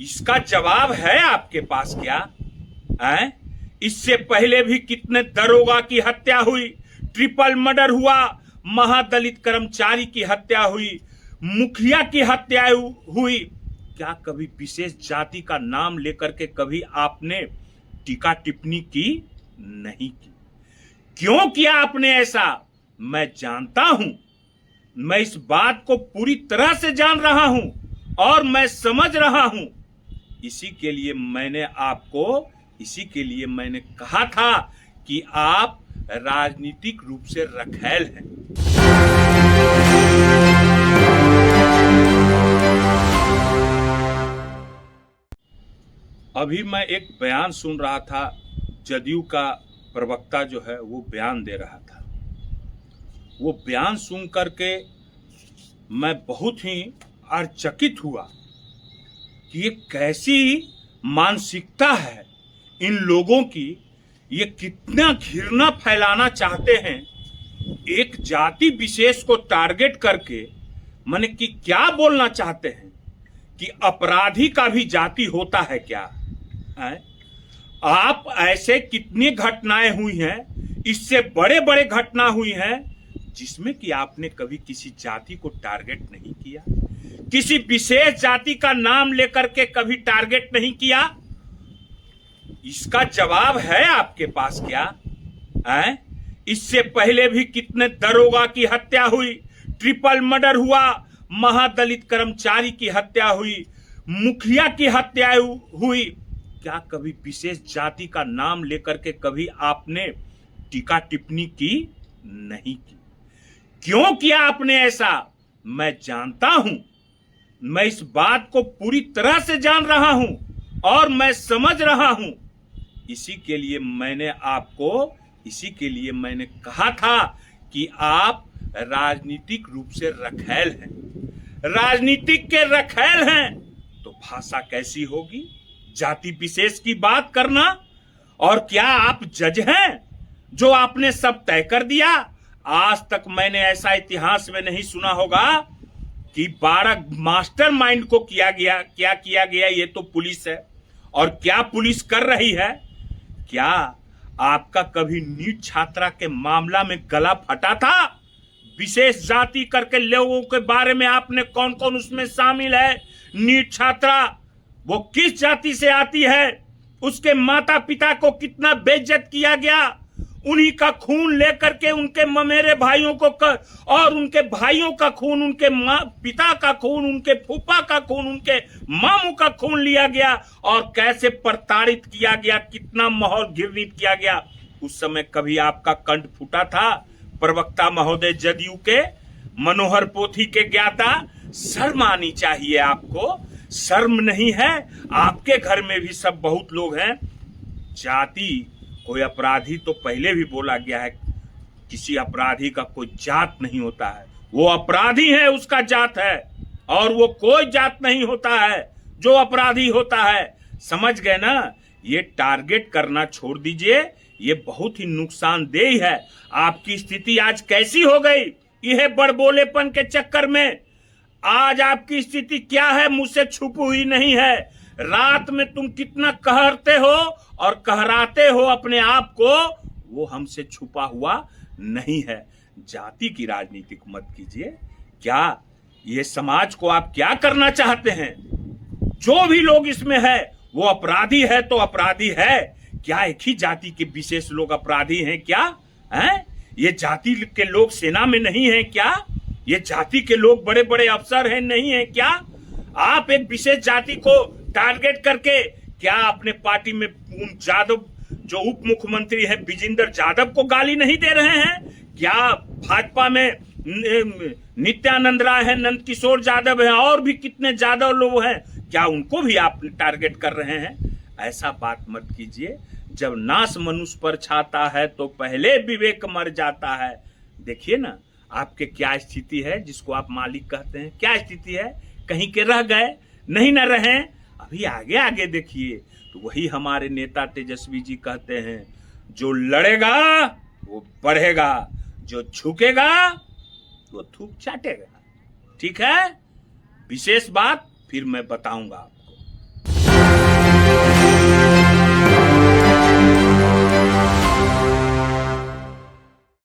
इसका जवाब है आपके पास क्या? हैं? इससे पहले भी कितने दरोगा की हत्या हुई, ट्रिपल मर्डर हुआ, महादलित कर्मचारी की हत्या हुई, मुखिया की हत्या हुई। क्या कभी विशेष जाति का नाम लेकर के कभी आपने टीका टिप्पणी की? नहीं की। क्यों किया आपने ऐसा? मैं जानता हूं, मैं इस बात को पूरी तरह से जान रहा हूं और मैं समझ रहा हूं। इसी के लिए मैंने कहा था कि आप राजनीतिक रूप से रखैल हैं। अभी मैं एक बयान सुन रहा था, जदयू का प्रवक्ता जो है वो बयान दे रहा था। वो बयान सुन करके मैं बहुत ही आश्चर्यचकित हुआ कि ये कैसी मानसिकता है इन लोगों की। ये कितना घृणा फैलाना चाहते हैं एक जाति विशेष को टारगेट करके। माने कि क्या बोलना चाहते हैं कि अपराधी का भी जाति होता है क्या? आप ऐसे कितनी घटनाएं हुई हैं, इससे बड़े बड़े घटना हुई हैं जिसमें कि आपने कभी किसी जाति को टारगेट नहीं किया, किसी विशेष जाति का नाम लेकर के कभी टारगेट नहीं किया। इसका जवाब है आपके पास क्या? इससे पहले भी कितने दरोगा की हत्या हुई, ट्रिपल मर्डर हुआ, महादलित कर्मचारी की हत्या हुई, मुखिया की हत्या हुई। क्या कभी विशेष जाति का नाम लेकर के कभी आपने टीका टिप्पणी की? नहीं की। क्यों किया आपने ऐसा? मैं जानता हूं, मैं इस बात को पूरी तरह से जान रहा हूं और मैं समझ रहा हूं। इसी के लिए मैंने कहा था कि आप राजनीतिक रूप से रखैल हैं। राजनीतिक के रखैल हैं तो भाषा कैसी होगी जाति विशेष की बात करना? और क्या आप जज हैं जो आपने सब तय कर दिया? आज तक मैंने ऐसा इतिहास में नहीं सुना होगा कि 12 मास्टरमाइंड को क्या किया गया। ये तो पुलिस है। और क्या पुलिस कर रही है? क्या आपका कभी नीट छात्रा के मामला में गला फटा था? विशेष जाति करके लोगों के बारे में आपने कौन कौन उसमें शामिल है? नीट छात्रा वो किस जाति से आती है, उसके माता पिता को कितना बेइज्जत किया गया, उन्हीं का खून लेकर के उनके ममेरे भाइयों को और उनके भाइयों का खून, उनके पिता का खून, उनके फूफा का खून, उनके मामू का खून लिया गया और कैसे प्रताड़ित किया गया, कितना माहौल घृणित किया गया। उस समय कभी आपका कंठ फूटा था? प्रवक्ता महोदय जदयू के, मनोहर पोथी के ज्ञाता, शर्म आनी चाहिए आपको। शर्म नहीं है? आपके घर में भी सब बहुत लोग हैं। जाति कोई अपराधी तो पहले भी बोला गया है, किसी अपराधी का कोई जात नहीं होता है। वो अपराधी है उसका जात है और वो कोई जात नहीं होता है जो अपराधी होता है। समझ गए ना? ये टारगेट करना छोड़ दीजिए, ये बहुत ही नुकसानदेह है। आपकी स्थिति आज कैसी हो गई यह बड़बोलेपन के चक्कर में? आज आपकी स्थिति क्या है मुझसे छुप हुई नहीं है। रात में तुम कितना कहरते हो और कहराते हो अपने आप को, वो हमसे छुपा हुआ नहीं है। जाति की राजनीति मत कीजिए। क्या ये समाज को आप क्या करना चाहते हैं? जो भी लोग इसमें है वो अपराधी है तो अपराधी है। क्या एक ही जाति के विशेष लोग अपराधी हैं क्या? हैं? ये जाति के लोग सेना में नहीं है क्या? ये जाति के लोग बड़े बड़े अफसर हैं नहीं है क्या? आप एक विशेष जाति को टारगेट करके क्या अपने पार्टी में जादव जो उप मुख्यमंत्री है विजेंद्र यादव को गाली नहीं दे रहे हैं क्या? भाजपा में नित्यानंद राय है, नंद किशोर यादव है और भी कितने यादव लोग हैं, क्या उनको भी आप टारगेट कर रहे हैं? ऐसा बात मत कीजिए। जब नाश मनुष्य पर छाता है तो पहले विवेक मर जाता है। देखिए ना आपके क्या स्थिति है जिसको आप मालिक कहते हैं। क्या स्थिति है? कहीं के रह गए? नहीं न रहे। अभी आगे आगे देखिए तो वही हमारे नेता तेजस्वी जी कहते हैं, जो लड़ेगा वो बढ़ेगा, जो झुकेगा वो थूक चाटेगा। ठीक है? विशेष बात फिर मैं बताऊंगा।